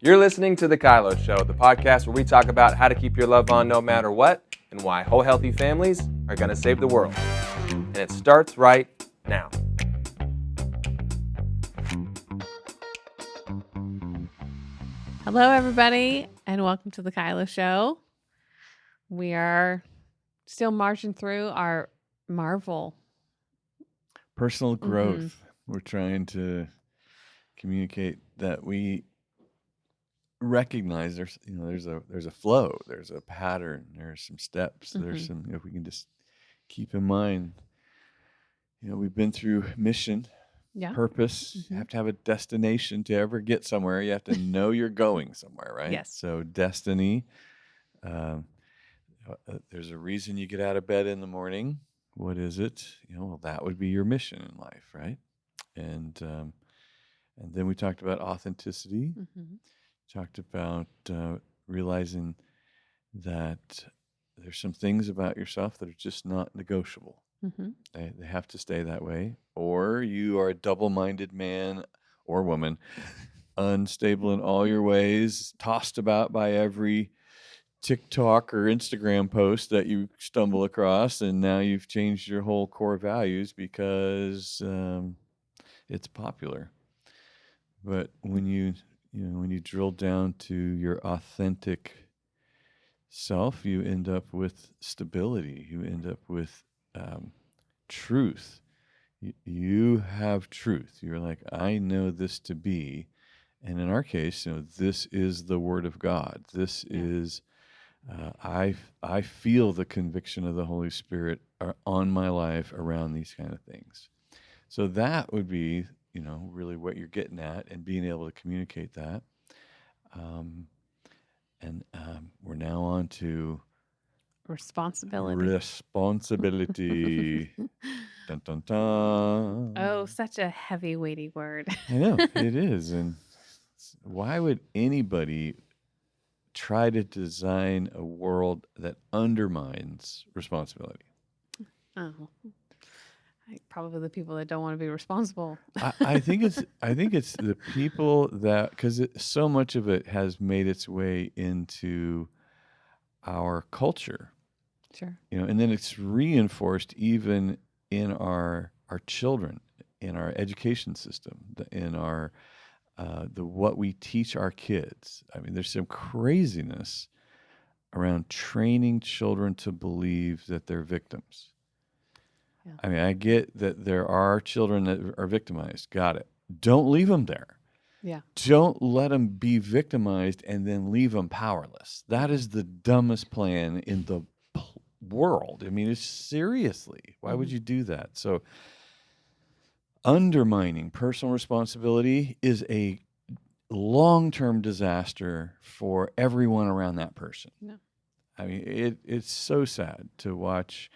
You're listening to The KYLO Show, the podcast where we talk about how to keep your love on no matter what and why whole healthy families are going to save the world. And it starts right now. Hello, everybody, and welcome to The KYLO Show. We are still marching through our Marvel. Personal growth. We're trying to communicate that we recognize there's a flow, there's a pattern, there's some steps, there's some, if we can just keep in mind, we've been through mission, purpose. You have to have a destination to ever get somewhere. You have to know you're going somewhere, right? Yes. So destiny, there's a reason you get out of bed in the morning. What is it? Well, that would be your mission in life, right? And then we talked about authenticity. Talked about realizing that there's some things about yourself that are just not negotiable. They have to stay that way. Or you are a double-minded man or woman, unstable in all your ways, tossed about by every TikTok or Instagram post that you stumble across, and now you've changed your whole core values because it's popular. But when you drill down to your authentic self, you end up with stability. You end up with truth. You have truth. You're like, I know this to be. And in our case, this is the Word of God. This is, I feel the conviction of the Holy Spirit on my life around these kind of things. So that would be really what you're getting at, and being able to communicate that. We're now on to responsibility. Dun, dun, dun. Oh, such a heavy, weighty word. I know, it is. And why would anybody try to design a world that undermines responsibility? Oh, probably the people that don't want to be responsible. I think it's the people that, because so much of it has made its way into our culture. Sure. And then it's reinforced even in our children, in our education system, in our what we teach our kids. I mean, there's some craziness around training children to believe that they're victims. Yeah. I mean, I get that there are children that are victimized. Got it. Don't leave them there. Yeah. Don't let them be victimized and then leave them powerless. That is the dumbest plan in the world. I mean, it's seriously, why would you do that? So undermining personal responsibility is a long-term disaster for everyone around that person. Yeah. I mean, it's so sad to watch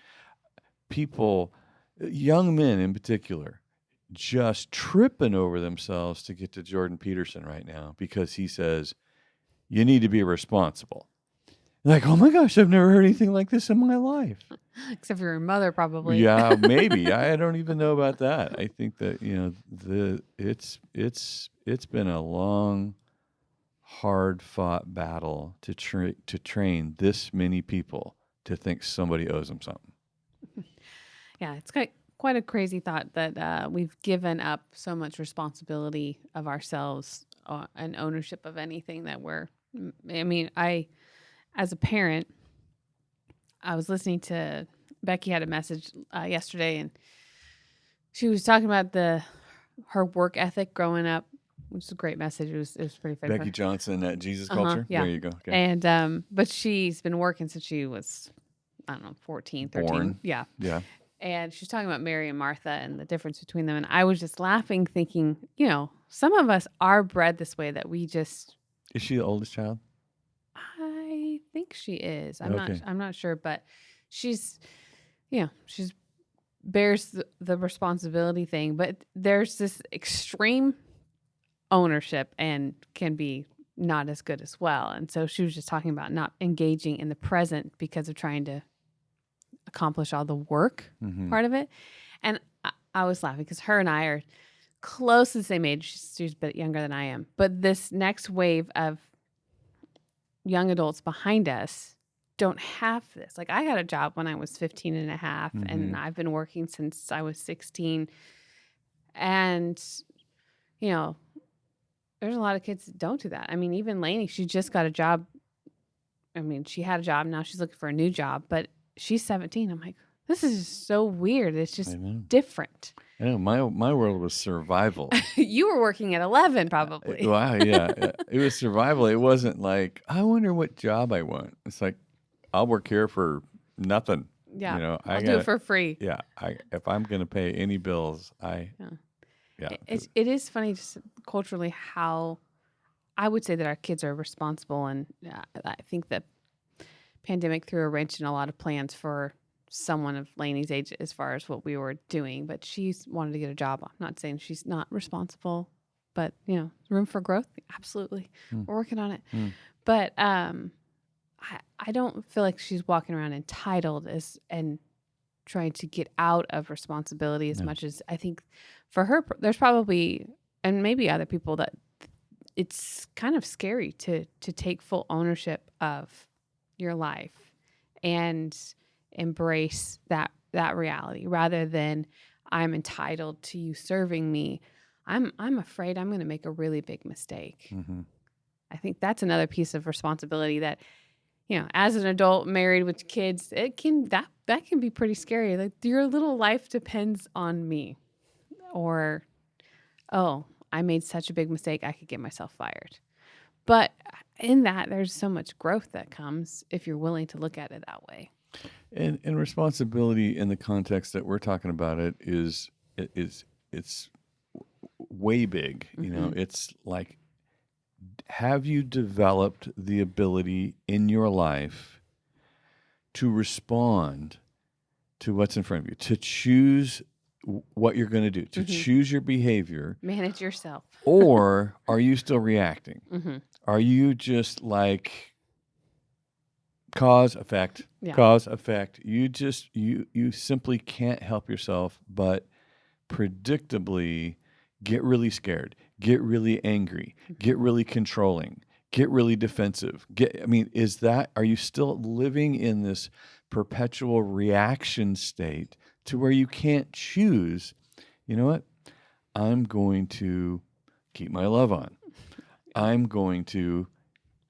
people, young men in particular, just tripping over themselves to get to Jordan Peterson right now because he says, you need to be responsible. Like, oh my gosh, I've never heard anything like this in my life. Except for your mother, probably. Yeah, maybe. I don't even know about that. I think that, it's been a long, hard-fought battle to train this many people to think somebody owes them something. Yeah, it's quite a crazy thought that we've given up so much responsibility of ourselves and ownership of anything that as a parent, I was listening to, Becky had a message yesterday, and she was talking about her work ethic growing up, which is a great message. It was pretty funny. Becky Johnson at Jesus Culture? Yeah. There you go. Okay. And, but she's been working since she was, 14, 13. Born. Yeah. Yeah. And she's talking about Mary and Martha and the difference between them. And I was just laughing, thinking, some of us are bred this way that we just. Is she the oldest child? I think she is. Okay. I'm not sure, but she's bears the responsibility thing. But there's this extreme ownership and can be not as good as well. And so she was just talking about not engaging in the present because of trying to accomplish all the work part of it. And I was laughing because her and I are close to the same age. She's a bit younger than I am. But this next wave of young adults behind us don't have this. Like, I got a job when I was 15 and a half, and I've been working since I was 16. And, you know, there's a lot of kids that don't do that. I mean, even Lainey, she just got a job. I mean, she had a job. Now she's looking for a new job, but she's 17. I'm like, this is so weird. It's just different. I know. My world was survival. You were working at 11, probably. Wow, yeah. It was survival. It wasn't like, I wonder what job I want. It's like, I'll work here for nothing. Yeah. You know, I'll do it for free. Yeah. If I'm going to pay any bills, It is funny just culturally how I would say that our kids are responsible. And I think the pandemic threw a wrench in a lot of plans for someone of Lainey's age as far as what we were doing. But she's wanted to get a job. I'm not saying she's not responsible, but, you know, room for growth. Absolutely. We're working on it. But I don't feel like she's walking around entitled and trying to get out of responsibility as much as I think for her, there's probably, and maybe other people, that it's kind of scary to take full ownership of your life and embrace that reality rather than I'm entitled to you serving me. I'm afraid I'm going to make a really big mistake. I think that's another piece of responsibility that, you know, as an adult married with kids, that can be pretty scary. Like, your little life depends on me, or, oh, I made such a big mistake, I could get myself fired. But in that, there's so much growth that comes if you're willing to look at it that way. And responsibility in the context that we're talking about it's way big. You know, it's like, have you developed the ability in your life to respond to what's in front of you, to choose what you're going to do, to choose your behavior? Manage yourself. Or are you still reacting? Are you just like cause, effect, cause, effect? You simply can't help yourself but predictably get really scared, get really angry, get really controlling, get really defensive. Are you still living in this perpetual reaction state to where you can't choose, you know what? I'm going to keep my love on. I'm going to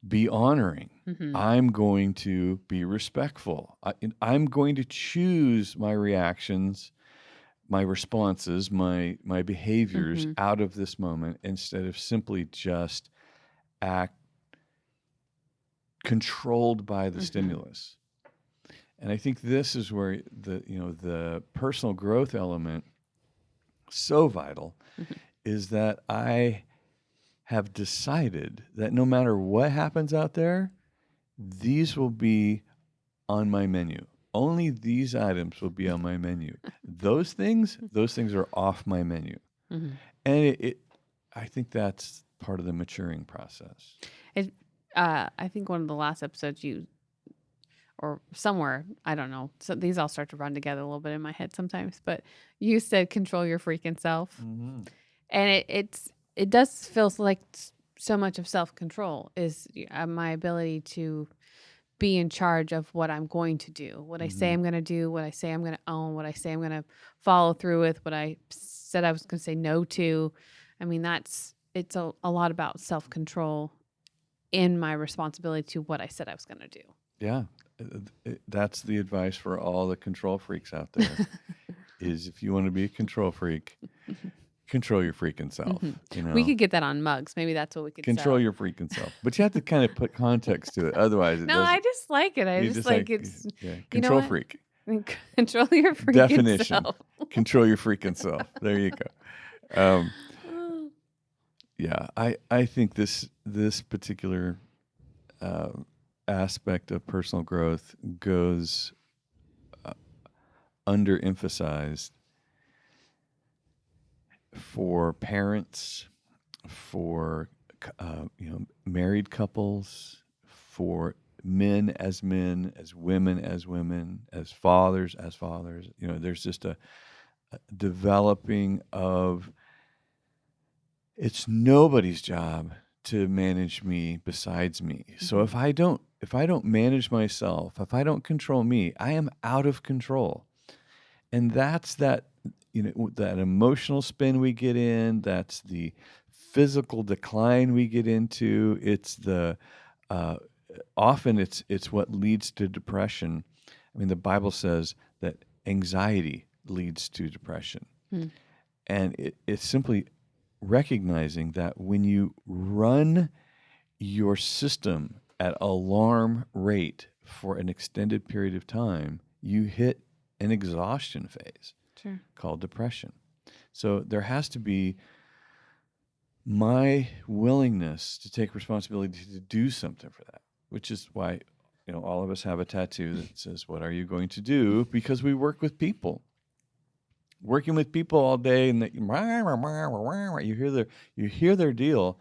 be honoring. I'm going to be respectful. I'm going to choose my reactions, my responses, my behaviors out of this moment instead of simply just act controlled by the stimulus. And I think this is where the personal growth element, so vital, is that I have decided that no matter what happens out there, these will be on my menu. Only these items will be on my menu. Those things are off my menu. And I think that's part of the maturing process. I think one of the last episodes or somewhere, I don't know. So these all start to run together a little bit in my head sometimes. But you said control your freaking self, and it does feel like so much of self-control is my ability to be in charge of what I'm going to do, what I say I'm going to do, what I say I'm going to own, what I say I'm going to follow through with, what I said I was going to say no to. I mean, it's a lot about self-control in my responsibility to what I said I was going to do. Yeah. That's the advice for all the control freaks out there is if you want to be a control freak, control your freaking self. You know? We could get that on mugs. Maybe that's what we could control sell. Your freaking self. But you have to kind of put context to it. Otherwise, it no, I just like it. I just like it's control freak. Control your freaking definition. Self. Control your freaking self. There you go. I think this particular aspect of personal growth goes underemphasized for parents, for married couples, for men, as women, as fathers. There's just a developing of it's nobody's job to manage me besides me. So if I don't manage myself, if I don't control me, I am out of control. And that's that emotional spin we get in, that's the physical decline we get into. It's the often it's what leads to depression. I mean, the Bible says that anxiety leads to depression. And it's simply recognizing that when you run your system at alarm rate for an extended period of time, you hit an exhaustion phase called depression. So there has to be my willingness to take responsibility to do something for that, which is why all of us have a tattoo that says, "What are you going to do?" Because we work with people. Working with people all day, and you hear their deal,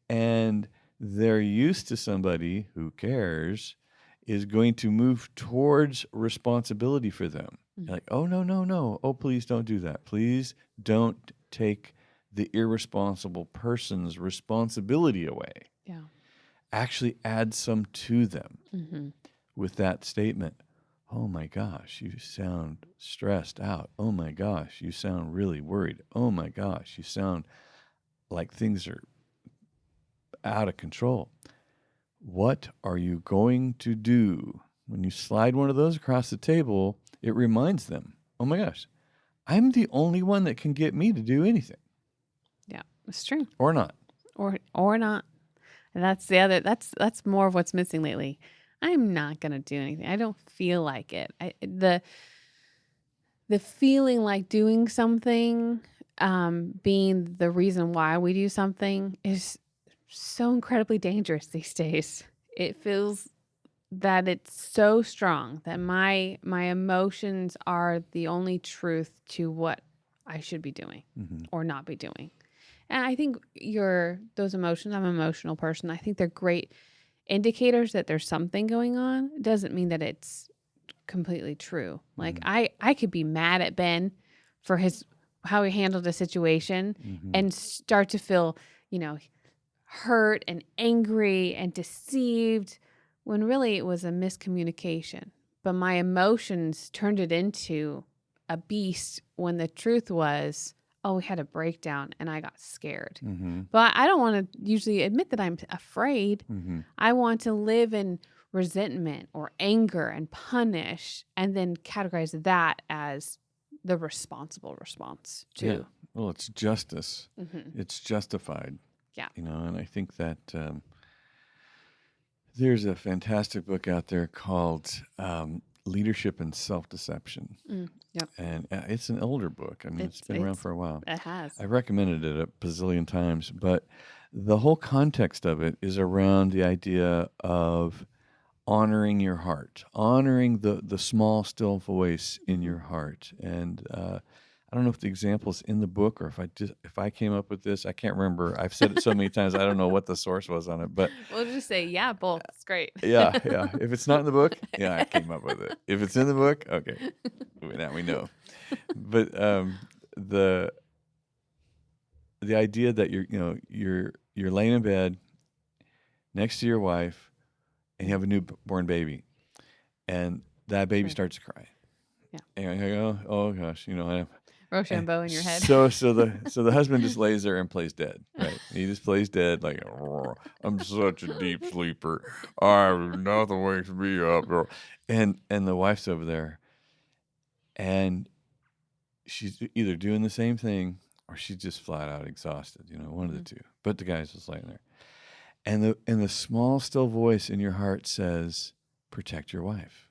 and they're used to somebody who cares is going to move towards responsibility for them. You're like, "Oh, no. Oh, please don't do that. Please don't take the irresponsible person's responsibility away." Yeah. Actually add some to them with that statement. "Oh my gosh, you sound stressed out. Oh my gosh, you sound really worried. Oh my gosh, you sound like things are out of control. What are you going to do?" When you slide one of those across the table, it reminds them, "Oh my gosh, I'm the only one that can get me to do anything." Yeah, it's true. Or not. Or not. And that's more of what's missing lately. I'm not going to do anything. I don't feel like it. The feeling like doing something, being the reason why we do something, is so incredibly dangerous these days. It feels that it's so strong that my emotions are the only truth to what I should be doing or not be doing. And I think those emotions, I'm an emotional person. I think they're great indicators that there's something going on. It doesn't mean that it's completely true. Like I could be mad at Ben for how he handled a situation and start to feel, hurt and angry and deceived when really it was a miscommunication. But my emotions turned it into a beast when the truth was, oh, we had a breakdown and I got scared. But I don't want to usually admit that I'm afraid. I want to live in resentment or anger and punish and then categorize that as the responsible response to. Yeah. Well, it's justice. It's justified. Yeah. And I think that there's a fantastic book out there called Leadership and Self-Deception. Yep. And it's an older book. I mean, it's been around for a while. It has. I recommended it a bazillion times, but the whole context of it is around the idea of honoring your heart, honoring the small, still voice in your heart. And I don't know if the example's in the book or if I came up with this. I can't remember. I've said it so many times, I don't know what the source was on it. But we'll just say, yeah, both. It's great. yeah. If it's not in the book, I came up with it. If it's in the book, okay, now we know. But the idea that you're laying in bed next to your wife and you have a newborn baby, and that baby starts to cry. Yeah. And you go, "Oh gosh, Rochambeau in your head. So the husband just lays there and plays dead, right? He just plays dead like, "I'm such a deep sleeper. Nothing wakes me up." And the wife's over there, and she's either doing the same thing or she's just flat out exhausted. One of the two. But the guy's just laying there, and the small still voice in your heart says, "Protect your wife,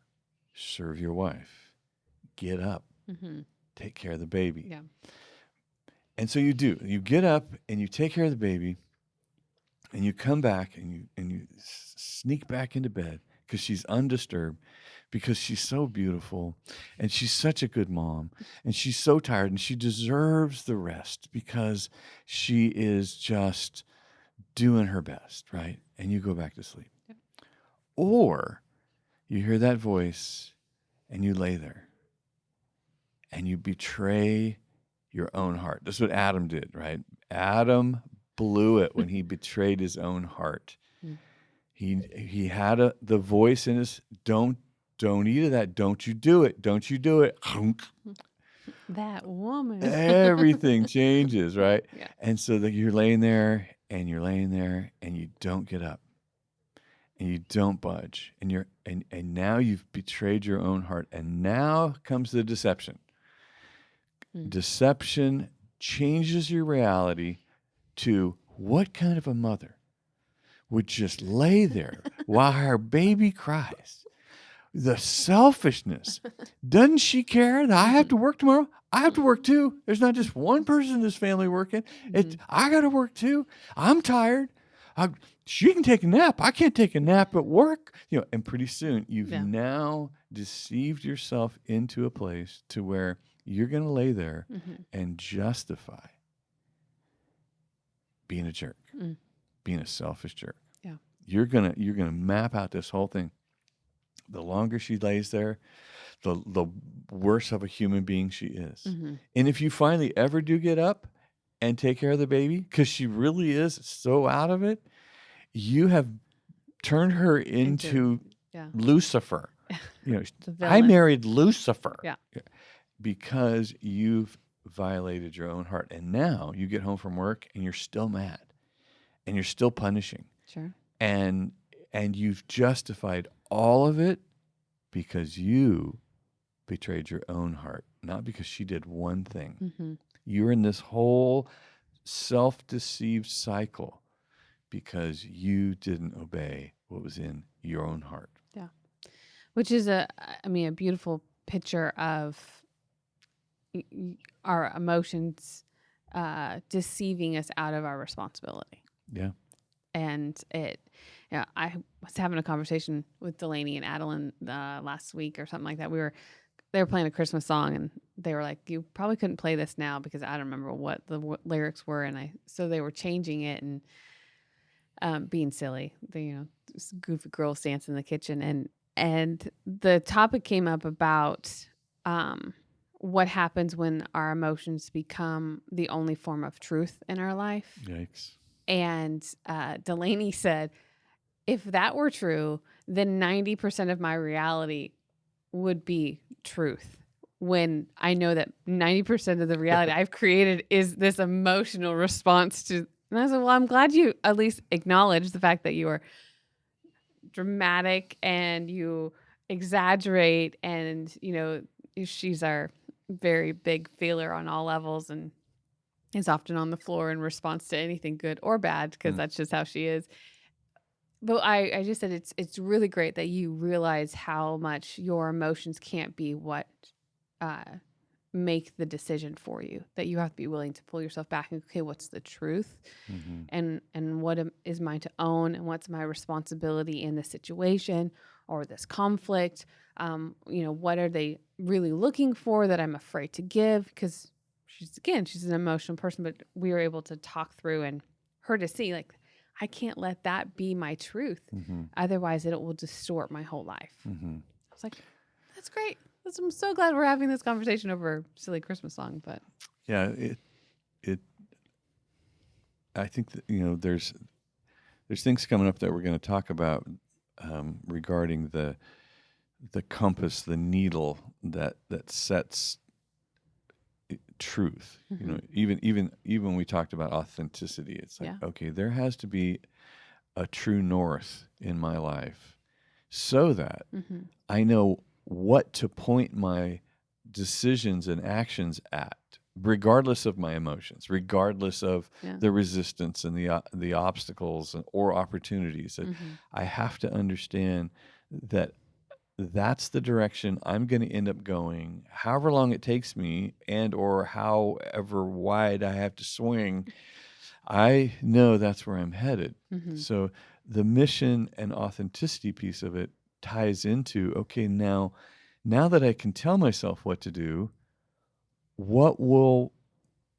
serve your wife, get up." Take care of the baby. Yeah. And so you do. You get up and you take care of the baby, and you come back and you sneak back into bed because she's undisturbed, because she's so beautiful and she's such a good mom and she's so tired and she deserves the rest because she is just doing her best, right? And you go back to sleep. Yep. Or you hear that voice and you lay there. And you betray your own heart. This is what Adam did, right? Adam blew it when he betrayed his own heart. Mm. He had the voice in his, don't eat of that. Don't you do it. Don't you do it. That woman. Everything changes, right? Yeah. And so that you're laying there and you don't get up and you don't budge and now you've betrayed your own heart. And now comes the deception. Deception changes your reality to what kind of a mother would just lay there while her baby cries. The selfishness. Doesn't she care that I have to work tomorrow? I have to work too. There's not just one person in this family working. I got to work too. I'm tired. She can take a nap. I can't take a nap at work. And pretty soon you've now deceived yourself into a place to where you're going to lay there and justify being a jerk, being a selfish jerk. Yeah. You're gonna map out this whole thing. The longer she lays there, the worse of a human being she is. And if you finally ever do get up and take care of the baby, because she really is so out of it, you have turned her into Lucifer. I married Lucifer. Yeah. Because you've violated your own heart. And now you get home from work and you're still mad and you're still punishing. Sure. And you've justified all of it because you betrayed your own heart, not because she did one thing. You're in this whole self-deceived cycle because you didn't obey what was in your own heart. Yeah. Which is a beautiful picture of our emotions deceiving us out of our responsibility. Yeah. And I was having a conversation with Delaney and Adeline last week or something like that. They were playing a Christmas song and they were like, you probably couldn't play this now because I don't remember what the lyrics were. And so they were changing it and being silly. Goofy girls dance in the kitchen. And the topic came up about what happens when our emotions become the only form of truth in our life. Yikes. And Delaney said, if that were true, then 90% of my reality would be truth. When I know that 90% of the reality I've created is this emotional response to. And I said, well, I'm glad you at least acknowledge the fact that you are dramatic and you exaggerate. And, she's our very big feeler on all levels and is often on the floor in response to anything good or bad because that's just how she is. But I just said it's really great that you realize how much your emotions can't be what make the decision for you, that you have to be willing to pull yourself back and, okay, what's the truth and what is mine to own and what's my responsibility in this situation or this conflict? What are they really looking for that I'm afraid to give? Because she's an emotional person, but we were able to talk through and her to see, like, I can't let that be my truth. Otherwise, it will distort my whole life. I was like, that's great. I'm so glad we're having this conversation over a silly Christmas song. But yeah, I think that, there's things coming up that we're going to talk about regarding the compass, the needle that sets truth. Even when we talked about authenticity, it's like, okay, there has to be a true north in my life so that I know what to point my decisions and actions at, regardless of my emotions, regardless of the resistance and the obstacles or opportunities. That I have to understand that that's the direction I'm going to end up going, however long it takes me and or however wide I have to swing. I know that's where I'm headed. So the mission and authenticity piece of it ties into, okay, now that I can tell myself what to do, what will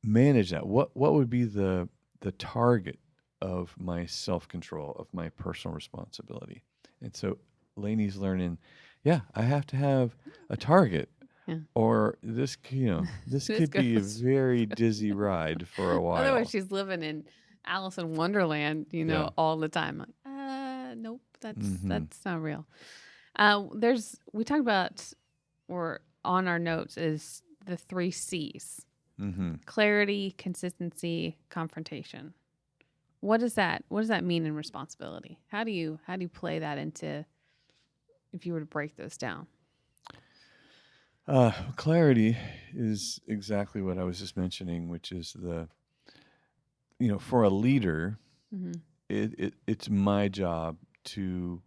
manage that? What would be the target of my self-control, of my personal responsibility? And so Lainey's learning, I have to have a target, or this could be a very dizzy ride for a while. Otherwise, she's living in Alice in Wonderland, Yeah. all the time. Like, nope, Mhm. that's not real. We talked about, or on our notes, is the 3 C's: Mm-hmm. clarity, consistency, confrontation. What does that mean in responsibility? How do you play that into, if you were to break those down? Clarity is exactly what I was just mentioning, which is for a leader, Mm-hmm. it's my job to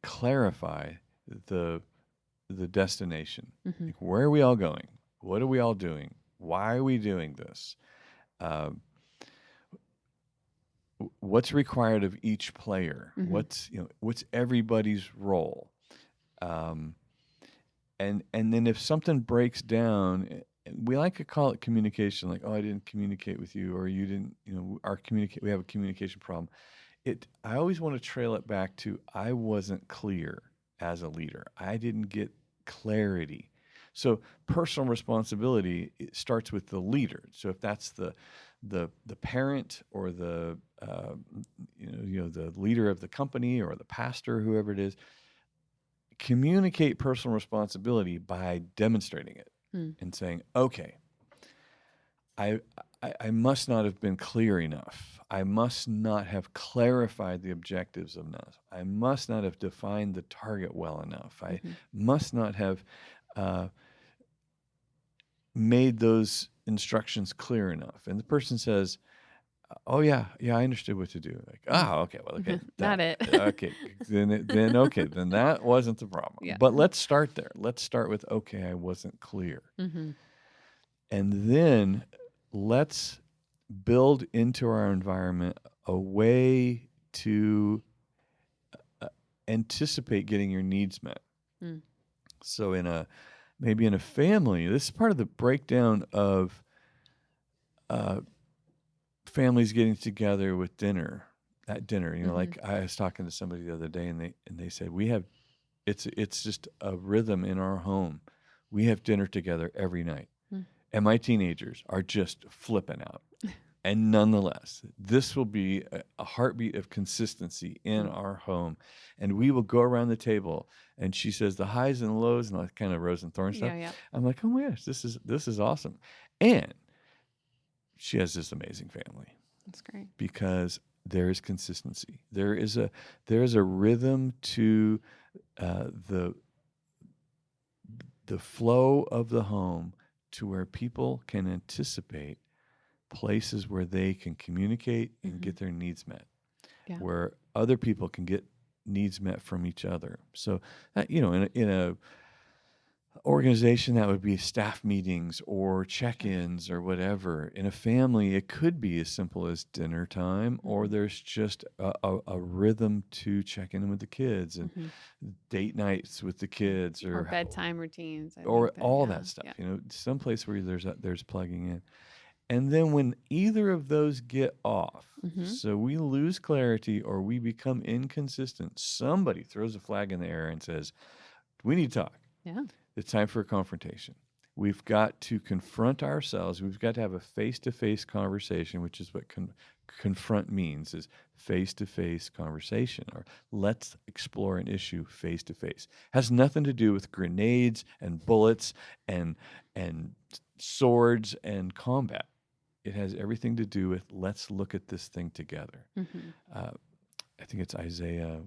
clarify the destination. Mm-hmm. Like, where are we all going? What are we all doing? Why are we doing this? What's required of each player? Mm-hmm. What's everybody's role? And then if something breaks down, we like to call it communication. Like, oh, I didn't communicate with you, or you didn't. We have a communication problem. I always want to trail it back to I wasn't clear as a leader. I didn't get clarity. So personal responsibility, it starts with the leader. So if that's the parent, or the the leader of the company, or the pastor, whoever it is, communicate personal responsibility by demonstrating it and saying, okay, I must not have been clear enough. I must not have clarified the objectives enough. I must not have defined the target well enough. I must not have made those instructions clear enough. And the person says, oh yeah, I understood what to do. Like, okay, well, okay, Not it. okay, then that wasn't the problem. Yeah. But let's start there. Let's start with, okay, I wasn't clear, Mm-hmm. and then let's build into our environment a way to anticipate getting your needs met. So maybe in a family, this is part of the breakdown of families getting together with dinner. At dinner, like I was talking to somebody the other day, and they said, it's just a rhythm in our home. We have dinner together every night, and my teenagers are just flipping out. And nonetheless, this will be a heartbeat of consistency in our home, and we will go around the table. And she says the highs and lows and all that kind of rose and thorn stuff. Yeah. I'm like, oh my gosh, this is awesome. And she has this amazing family. That's great. Because there is consistency. There is a rhythm to the flow of the home, to where people can anticipate places where they can communicate and get their needs met, where other people can get needs met from each other. So in a organization, that would be staff meetings or check-ins or whatever. In a family, it could be as simple as dinner time, or there's just a rhythm to check in with the kids, and date nights with the kids, or bedtime routines, or all that stuff. Yeah. Some place where there's plugging in. And then when either of those get off, so we lose clarity or we become inconsistent, somebody throws a flag in the air and says, we need to talk. Yeah. It's time for a confrontation. We've got to confront ourselves. We've got to have a face-to-face conversation, which is what confront means, is face-to-face conversation, or let's explore an issue face-to-face. Has nothing to do with grenades and bullets and swords and combat. It has everything to do with let's look at this thing together. I think it's Isaiah.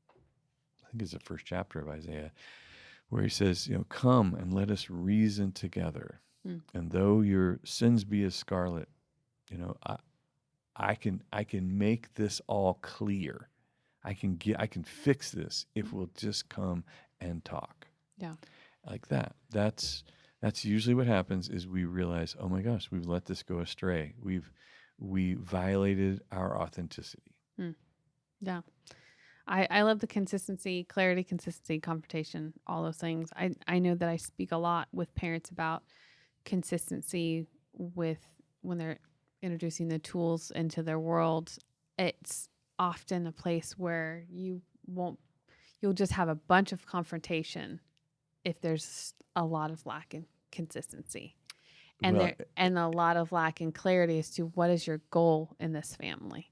I think it's the first chapter of Isaiah, where he says, come and let us reason together. And though your sins be as scarlet, I can make this all clear. I can fix this if we'll just come and talk. Yeah. Like that. That's usually what happens, is we realize, oh my gosh, we've let this go astray. We violated our authenticity. Yeah. I love the consistency, clarity, consistency, confrontation, all those things. I know that I speak a lot with parents about consistency when they're introducing the tools into their world. It's often a place where you'll just have a bunch of confrontation if there's a lot of lack in consistency. And Well, and a lot of lack in clarity as to what is your goal in this family.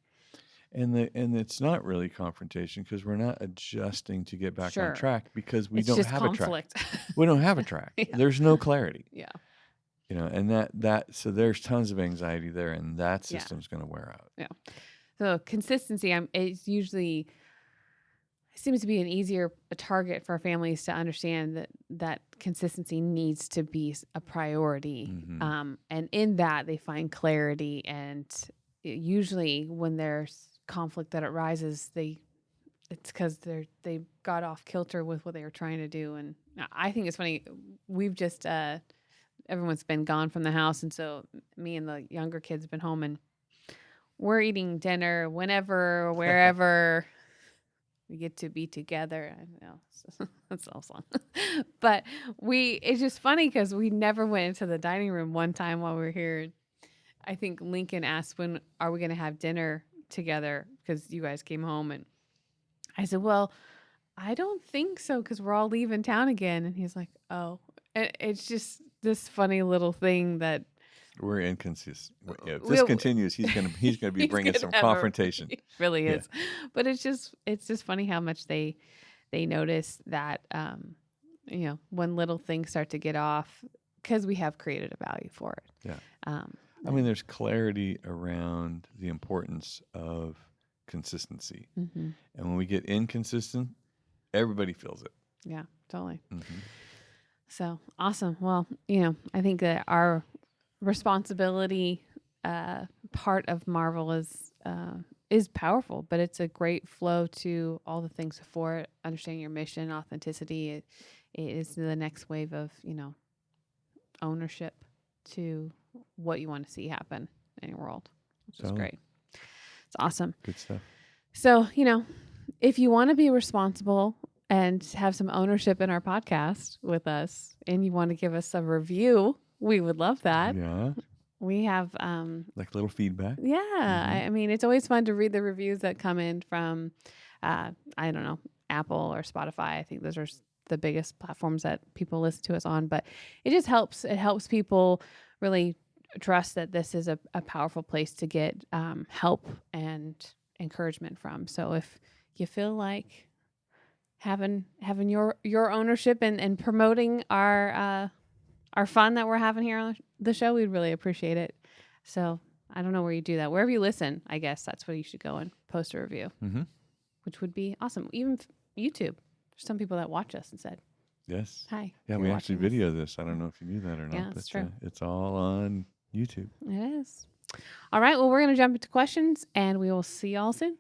and it's not really confrontation because we're not adjusting to get back on Sure. track because we It's don't just have conflict. a track. We don't have a track. Yeah. There's no clarity. Yeah. And so there's tons of anxiety there, and that Yeah. system's going to wear out. Yeah. So consistency, it's usually seems to be an easier target for families to understand that consistency needs to be a priority. Mhm. And in that they find clarity, and usually when there's conflict that arises, it's because they got off kilter with what they were trying to do. And I think it's funny. We've just everyone's been gone from the house, and so me and the younger kids have been home, and we're eating dinner whenever, wherever we get to be together. I know that's all song, but it's just funny because we never went into the dining room one time while we were here. I think Lincoln asked, when are we going to have dinner together? Because you guys came home, and I said, well, I don't think so because we're all leaving town again. And he's like, oh, it's just this funny little thing that We're inconsistent. If this continues, he's gonna be he's bringing gonna some have confrontation. It really Yeah. is. But it's just funny how much they notice that when little things start to get off, because we have created a value for it. Yeah. I mean, there's clarity around the importance of consistency. Mm-hmm. And when we get inconsistent, everybody feels it. Yeah, totally. Mm-hmm. So awesome. Well, I think that our responsibility part of Marvel is powerful, but it's a great flow to all the things before it. Understanding your mission, authenticity. It is the next wave of ownership to what you want to see happen in your world, which is great. It's awesome. Good stuff. So if you want to be responsible and have some ownership in our podcast with us, and you want to give us a review, we would love that. Yeah. We have like little feedback. Yeah. Mm-hmm. I mean, it's always fun to read the reviews that come in from I don't know, Apple or Spotify. I think those are the biggest platforms that people listen to us on, but it just helps. It helps people really trust that this is a powerful place to get help and encouragement from. So if you feel like having your ownership and promoting our fun that we're having here on the show, we'd really appreciate it. So I don't know where you do that. Wherever you listen, I guess that's where you should go and post a review, which would be awesome. Even YouTube. There's some people that watch us and said, yes. Hi. Yeah, we actually video this. I don't know if you knew that or not. Yeah, that's true. It's all on YouTube. It is. All right. Well, we're going to jump into questions, and we will see y'all soon.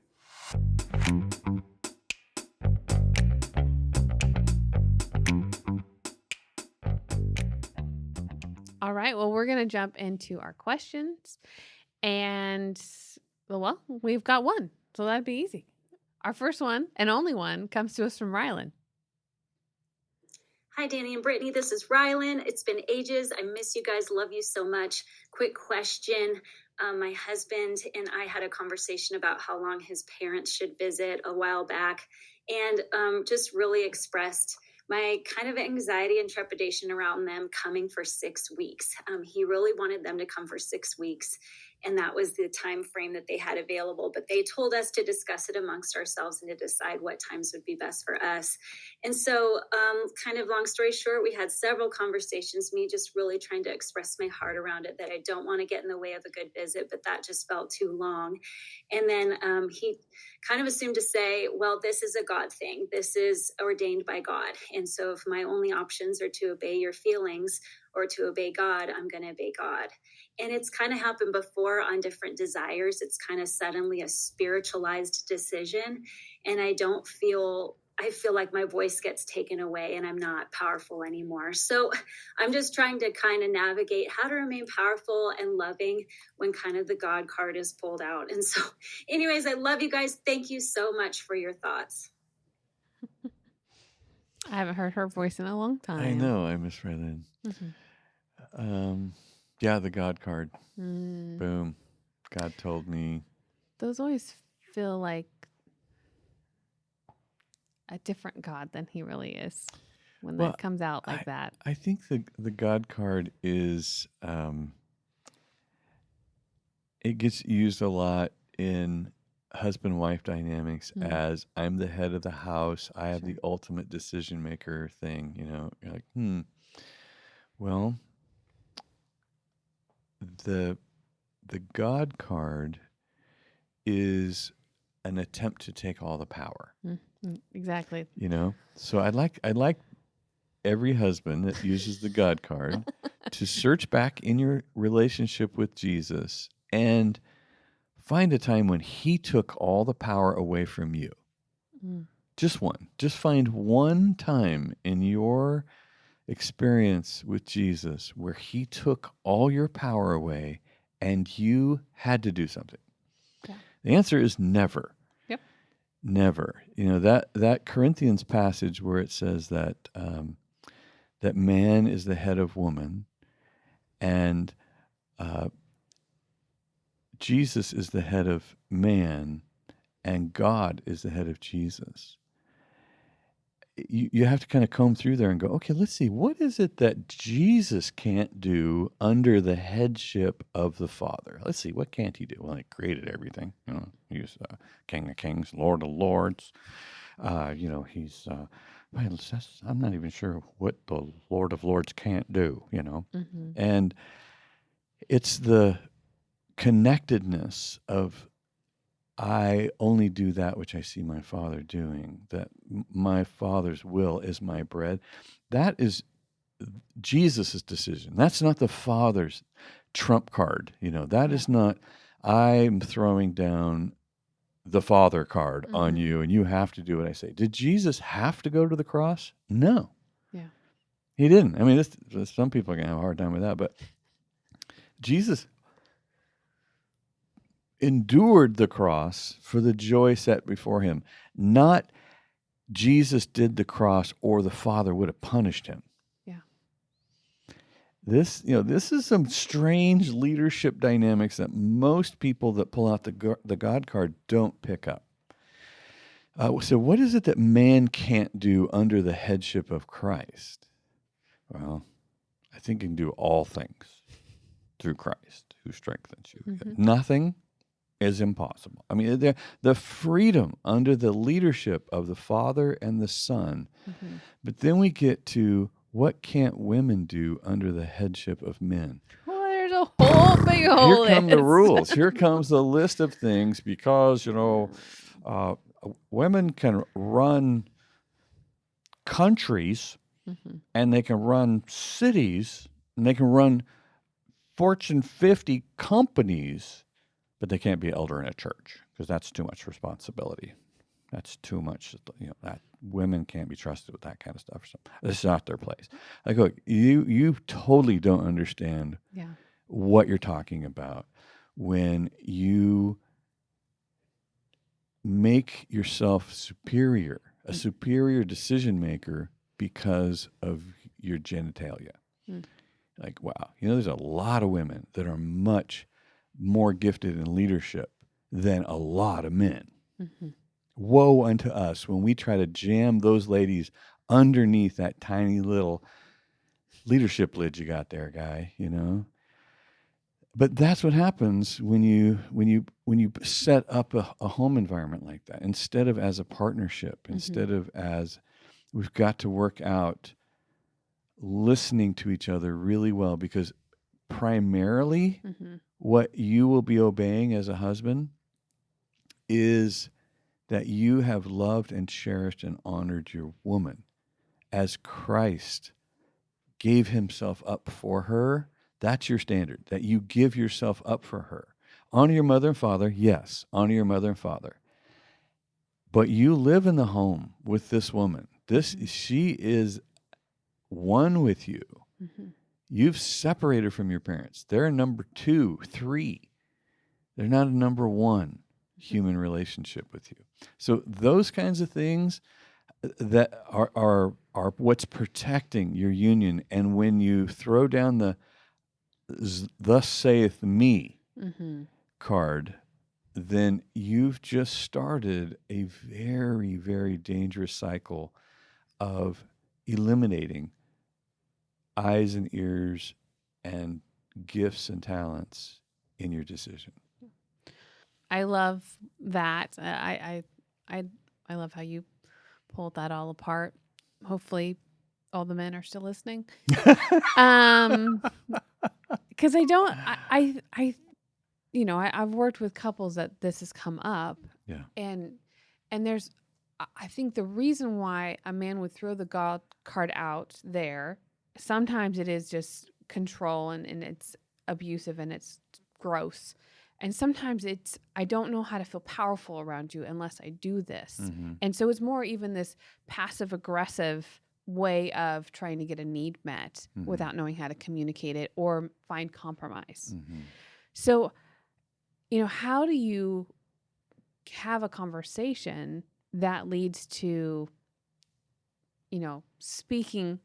All right. Well, we're going to jump into our questions, and well, we've got one, so that'd be easy. Our first one and only one comes to us from Rylan. Hi, Danny and Brittney. This is Rylan. It's been ages. I miss you guys. Love you so much. Quick question. My husband and I had a conversation about how long his parents should visit a while back, and just really expressed my kind of anxiety and trepidation around them coming for 6 weeks. He really wanted them to come for 6 weeks, and that was the time frame that they had available. But they told us to discuss it amongst ourselves and to decide what times would be best for us. And so, kind of long story short, we had several conversations, me just really trying to express my heart around it, that I don't want to get in the way of a good visit, but that just felt too long. And then he kind of assumed to say, well, this is a God thing. This is ordained by God. And so if my only options are to obey your feelings or to obey God, I'm going to obey God. And it's kind of happened before on different desires. It's kind of suddenly a spiritualized decision. And I feel like my voice gets taken away and I'm not powerful anymore. So I'm just trying to kind of navigate how to remain powerful and loving when kind of the God card is pulled out. And so anyways, I love you guys. Thank you so much for your thoughts. I haven't heard her voice in a long time. I know. I miss Rylan. Yeah, the God card. Boom. God told me. Those always feel like a different God than he really is. when Well, that comes out like that. I think the God card is it gets used a lot in husband-wife dynamics Mm. as I'm the head of the house. I have Sure. the ultimate decision maker thing. You're like, well, the God card is an attempt to take all the power. Exactly. So I'd like every husband that uses the God card to search back in your relationship with Jesus and find a time when he took all the power away from you. Mm. Just one. Just find one time in your experience with Jesus where he took all your power away and you had to do something. Yeah. The answer is never. Yep. Never. That Corinthians passage where it says that that man is the head of woman and Jesus is the head of man and God is the head of Jesus. You have to kind of comb through there and go, okay, let's see, what is it that Jesus can't do under the headship of the Father? Let's see, what can't he do? Well, he created everything. He's King of Kings, Lord of Lords. He's, I'm not even sure what the Lord of Lords can't do, Mm-hmm. And it's the connectedness of I only do that which I see my Father doing, that my Father's will is my bread. That is Jesus' decision. That's not the Father's trump card. That is not, I'm throwing down the Father card on you and you have to do what I say. Did Jesus have to go to the cross? No. Yeah. He didn't. I mean, some people are going to have a hard time with that, but Jesus endured the cross for the joy set before him. Not Jesus did the cross or the Father would have punished him. Yeah. This is some strange leadership dynamics that most people that pull out the God card don't pick up. So what is it that man can't do under the headship of Christ? Well, I think he can do all things through Christ who strengthens you. Mm-hmm. Nothing is impossible. I mean, the freedom under the leadership of the Father and the Son. Mm-hmm. But then we get to what can't women do under the headship of men? Well, there's a whole big hole. Here come the rules. Here comes the list of things because, women can run countries and they can run cities and they can run Fortune 50 companies, but they can't be elder in a church because that's too much responsibility. That's too much, that women can't be trusted with that kind of stuff. So this is not their place. Like, look, you totally don't understand what you're talking about when you make yourself superior, a superior decision maker because of your genitalia. Like, wow, there's a lot of women that are much more gifted in leadership than a lot of men. Woe unto us when we try to jam those ladies underneath that tiny little leadership lid you got there, guy, But that's what happens when you set up a home environment like that, instead of as a partnership, instead of as we've got to work out listening to each other really well, because primarily what you will be obeying as a husband is that you have loved and cherished and honored your woman as Christ gave himself up for her. That's your standard, that you give yourself up for her. Honor your mother and father. Yes, honor your mother and father. But you live in the home with this woman. She is one with you. You've separated from your parents. They're number 2, 3. They're not a number 1 human relationship with you. So those kinds of things that are what's protecting your union. And when you throw down the "Thus saith me" card, then you've just started a very, very dangerous cycle of eliminating eyes and ears and gifts and talents in your decision. I love that. I love how you pulled that all apart. Hopefully, all the men are still listening. Because I don't. I've worked with couples that this has come up. Yeah. And there's, I think the reason why a man would throw the God card out there, sometimes it is just control and it's abusive and it's gross. And sometimes it's, I don't know how to feel powerful around you unless I do this. Mm-hmm. And so it's more even this passive aggressive way of trying to get a need met Mm-hmm. without knowing how to communicate it or find compromise. Mm-hmm. So, how do you have a conversation that leads to, speaking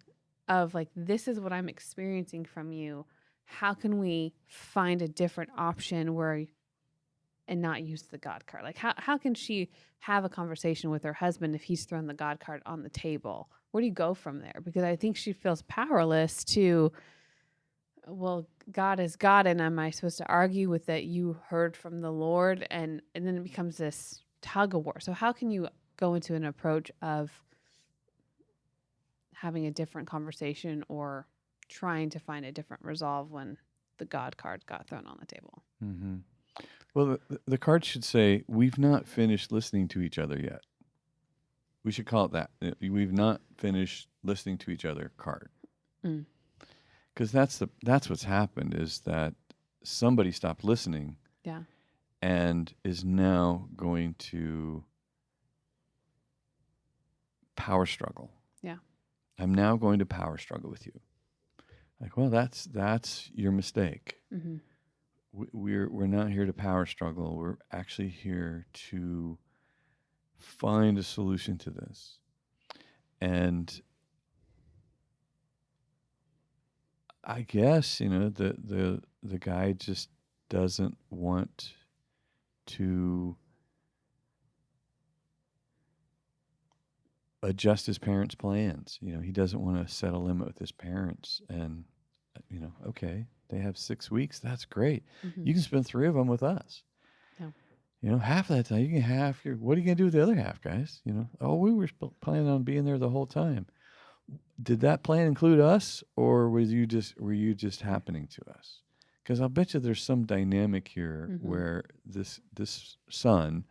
of like, this is what I'm experiencing from you. How can we find a different option and not use the God card? Like, how can she have a conversation with her husband if he's thrown the God card on the table? Where do you go from there? Because I think she feels powerless to, well, God is God, and am I supposed to argue with that you heard from the Lord? And then it becomes this tug of war. So how can you go into an approach of having a different conversation or trying to find a different resolve when the God card got thrown on the table? Mm-hmm. Well, the card should say, we've not finished listening to each other yet. We should call it that. We've not finished listening to each other card. Because that's what's happened, is that somebody stopped listening. Yeah. And is now going to power struggle. Yeah. I'm now going to power struggle with you. Like, well, that's your mistake. Mm-hmm. We're not here to power struggle. We're actually here to find a solution to this. And I guess, the guy just doesn't want to adjust his parents' plans. He doesn't want to set a limit with his parents. And, okay, they have 6 weeks. That's great. Mm-hmm. You can spend 3 of them with us. Yeah. Half of that time, you can have what are you going to do with the other half, guys? Oh, we were planning on being there the whole time. Did that plan include us, or were you just happening to us? Because I'll bet you there's some dynamic here Mm-hmm. where this son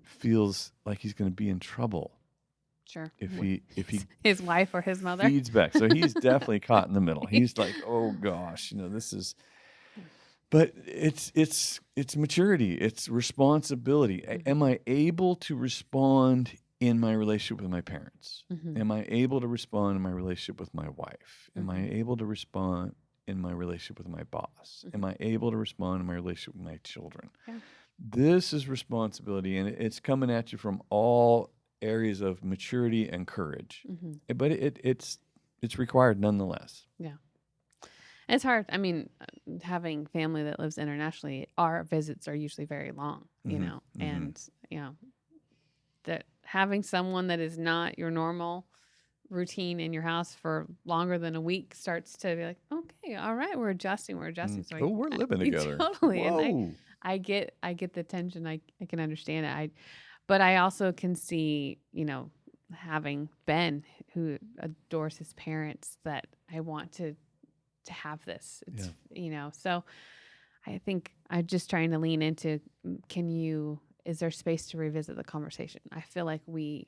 feels like he's going to be in trouble. Sure. If he his wife or his mother feeds back. So he's definitely caught in the middle. He's like, oh gosh, this is. But it's maturity. It's responsibility. Mm-hmm. Am I able to respond in my relationship with my parents? Mm-hmm. Am I able to respond in my relationship with my wife? Am I Mm-hmm. able to respond in my relationship with my boss? Mm-hmm. Am I able to respond in my relationship with my children? Yeah. This is responsibility, and it's coming at you from all areas of maturity and courage. Mm-hmm. But it's required nonetheless. Yeah. It's hard. I mean, having family that lives internationally, our visits are usually very long, Mm-hmm. and, that having someone that is not your normal routine in your house for longer than a week starts to be like, okay, all right, we're adjusting. So we're living together. Totally. Whoa. And I get the tension. I can understand it. But I also can see, having Ben, who adores his parents, that I want to have this. It's, so I think I'm just trying to lean into, is there space to revisit the conversation? I feel like we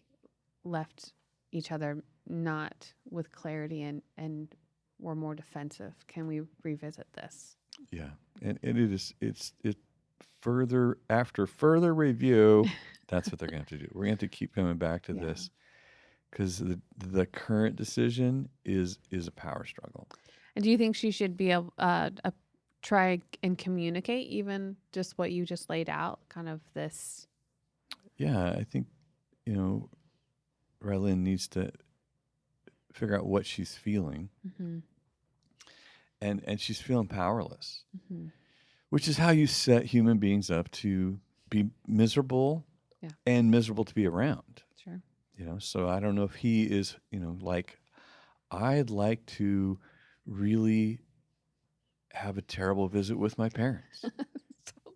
left each other not with clarity and we're more defensive. Can we revisit this? Yeah. And it's further, after further review, that's what they're going to have to do. We're going to have to keep coming back to this, because the current decision is a power struggle. And do you think she should be able try and communicate even just what you just laid out, kind of this? Yeah, I think, Rylin needs to figure out what she's feeling. Mm-hmm. And she's feeling powerless, Mm-hmm. which is how you set human beings up to be miserable and miserable to be around. Sure. So I don't know if he is, like, I'd like to really have a terrible visit with my parents.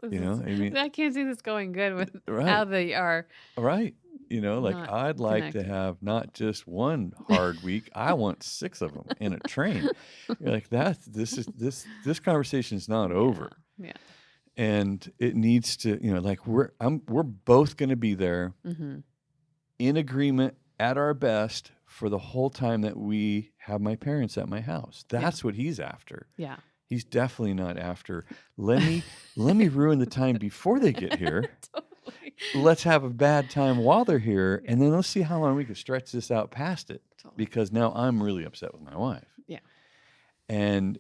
I mean, I can't see this going good with right, how they are. right. Like, Not I'd like to connected. have not just one hard week. I want 6 of them in a train. You're like, this conversation is not over. Yeah. And it needs to, like, we're both going to be there in agreement at our best for the whole time that we have my parents at my house. That's what he's after. Yeah. He's definitely not after, let me ruin the time before they get here. Totally. Let's have a bad time while they're here, and then let's see how long we can stretch this out past it. Totally. Because now I'm really upset with my wife. Yeah. And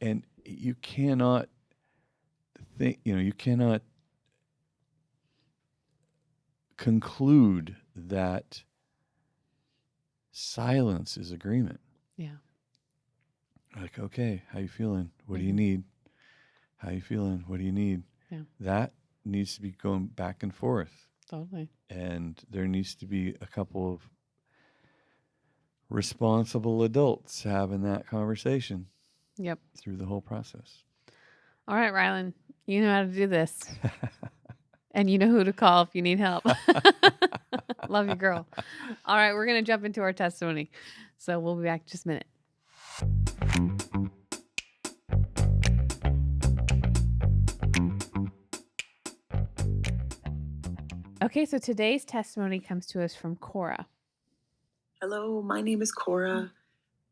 and you cannot think, you cannot conclude that silence is agreement. Yeah. Like, okay, how you feeling? What do you need? How you feeling? What do you need? Yeah. That needs to be going back and forth. Totally. And there needs to be a couple of responsible adults having that conversation. Yep. Through the whole process. All right, Rylan, you know how to do this. And you know who to call if you need help. Love you, girl. All right, we're going to jump into our testimony. So we'll be back in just a minute. Okay, so today's testimony comes to us from Cora. Hello, my name is Cora.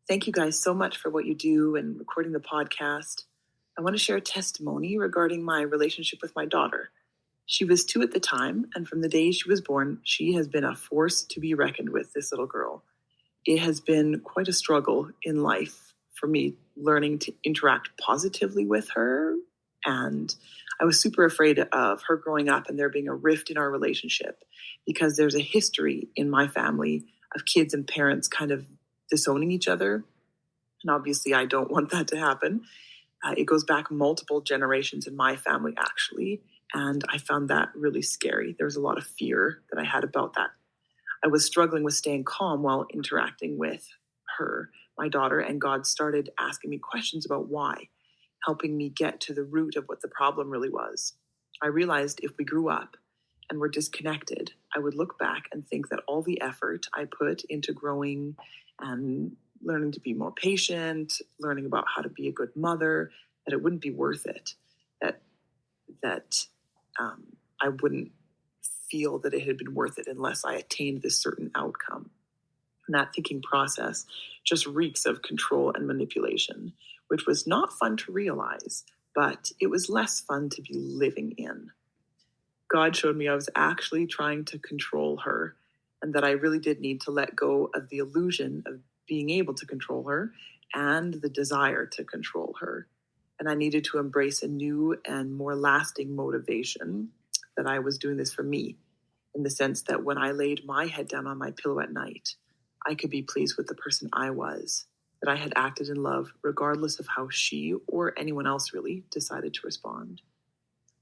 Thank you guys so much for what you do and recording the podcast. I want to share a testimony regarding my relationship with my daughter. She was 2 at the time, and from the day she was born, she has been a force to be reckoned with, this little girl. It has been quite a struggle in life for me learning to interact positively with her, and I was super afraid of her growing up and there being a rift in our relationship because there's a history in my family of kids and parents kind of disowning each other. And obviously I don't want that to happen. It goes back multiple generations in my family, actually. And I found that really scary. There was a lot of fear that I had about that. I was struggling with staying calm while interacting with her, my daughter, and God started asking me questions about why, helping me get to the root of what the problem really was. I realized if we grew up and were disconnected, I would look back and think that all the effort I put into growing and learning to be more patient, learning about how to be a good mother, that it wouldn't be worth it, that I wouldn't feel that it had been worth it unless I attained this certain outcome. And that thinking process just reeks of control and manipulation, which was not fun to realize, but it was less fun to be living in. God showed me I was actually trying to control her and that I really did need to let go of the illusion of being able to control her and the desire to control her. And I needed to embrace a new and more lasting motivation that I was doing this for me, in the sense that when I laid my head down on my pillow at night, I could be pleased with the person I was, that I had acted in love regardless of how she or anyone else really decided to respond.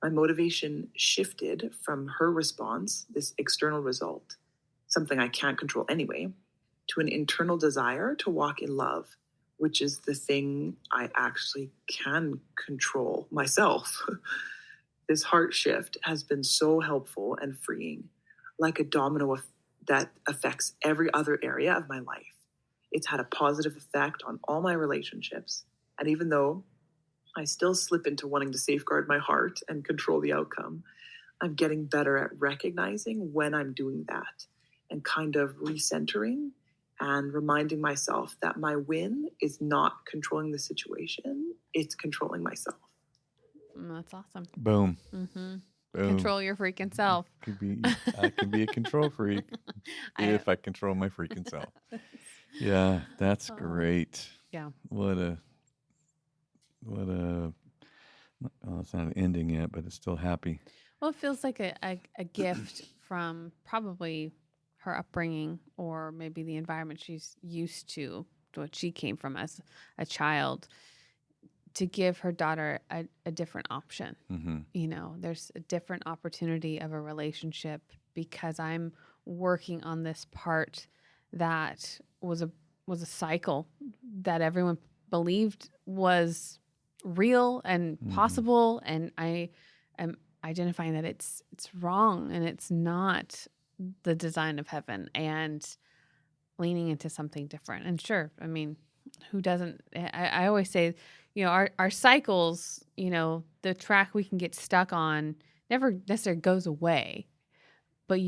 My motivation shifted from her response, this external result, something I can't control anyway, to an internal desire to walk in love, which is the thing I actually can control myself. This heart shift has been so helpful and freeing, like a domino that affects every other area of my life. It's had a positive effect on all my relationships. And even though I still slip into wanting to safeguard my heart and control the outcome, I'm getting better at recognizing when I'm doing that and kind of recentering and reminding myself that my win is not controlling the situation, it's controlling myself. That's awesome. Boom. Mm-hmm. Boom. Control your freaking self. I can be a control freak if I control my freaking self. Yeah, that's great. Yeah. What a it's not an ending yet, but it's still happy. Well, it feels like a gift from probably her upbringing or maybe the environment she's used to what she came from as a child, to give her daughter a different option. Mm-hmm. You know, there's a different opportunity of a relationship because I'm working on this part that was a cycle that everyone believed was real and possible, and I am identifying that it's wrong and it's not the design of heaven, and leaning into something different. And sure, I mean, who doesn't? I always say, our cycles, the track we can get stuck on never necessarily goes away, but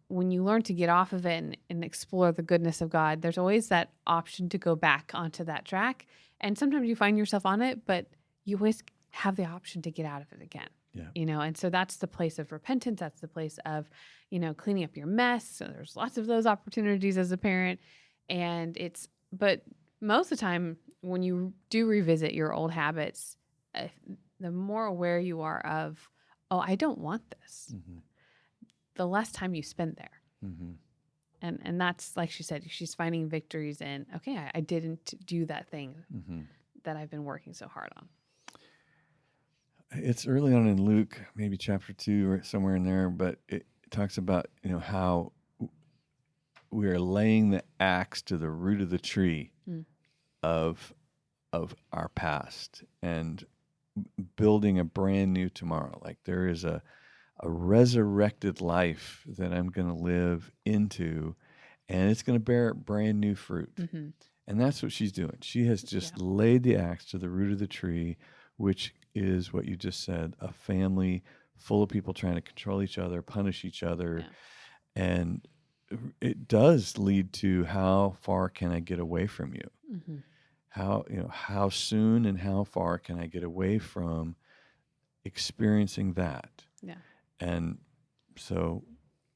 when you learn to get off of it and explore the goodness of God, there's always that option to go back onto that track. And sometimes you find yourself on it, but you always have the option to get out of it again. Yeah. And so that's the place of repentance. That's the place of, cleaning up your mess. So there's lots of those opportunities as a parent. But most of the time when you do revisit your old habits, the more aware you are of, I don't want this, the less time you spend there. And that's, like she said, she's finding victories in, okay, I didn't do that thing that I've been working so hard on. It's early on in Luke, maybe chapter 2 or somewhere in there, but it talks about, how we are laying the axe to the root of the tree of our past and building a brand new tomorrow. Like there is a resurrected life that I'm going to live into, and it's going to bear brand new fruit. And that's what she's doing. She has just laid the axe to the root of the tree, which is what you just said, a family full of people trying to control each other, punish each other. And it does lead to, how far can I get away from you? How soon and how far can I get away from experiencing that? And so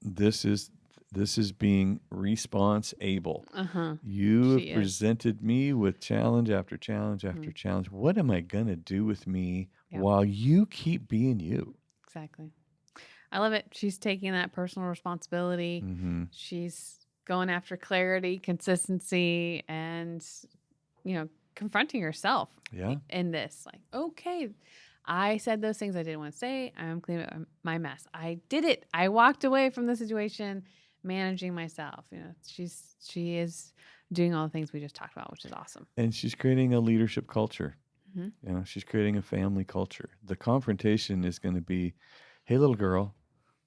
this is being response able. You have presented me with challenge after challenge after challenge. What am I going to do with me while you keep being you? Exactly. I love it. She's taking that personal responsibility. She's going after clarity, consistency, and, confronting herself in this. Like, okay, I said those things I didn't want to say. I'm cleaning up my mess. I did it. I walked away from the situation, managing myself. She is doing all the things we just talked about, which is awesome. And she's creating a leadership culture. She's creating a family culture. The confrontation is going to be, hey, little girl,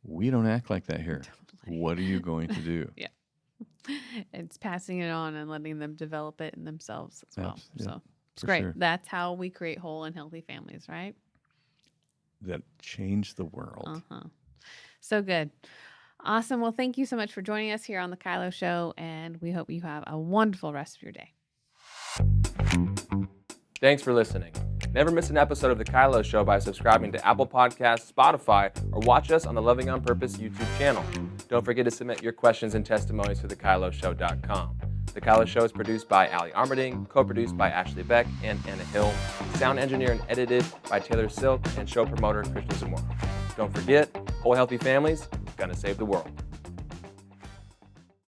we don't act like that here. Totally. What are you going to do? It's passing it on and letting them develop it in themselves as well. So it's for great. sure. That's how we create whole and healthy families, right? That change the world. So good. Awesome. Well, thank you so much for joining us here on the KYLO Show, and we hope you have a wonderful rest of your day. Thanks for listening. Never miss an episode of The KYLO Show by subscribing to Apple Podcasts, Spotify, or watch us on the Loving on Purpose YouTube channel. Don't forget to submit your questions and testimonies to thekyloshow.com. The KYLO Show is produced by Allie Armerding, co-produced by Ashley Beck and Anna Hill, sound engineer and edited by Taylor Silk, and show promoter Krishna Zamora. Don't forget, whole healthy families gonna save the world.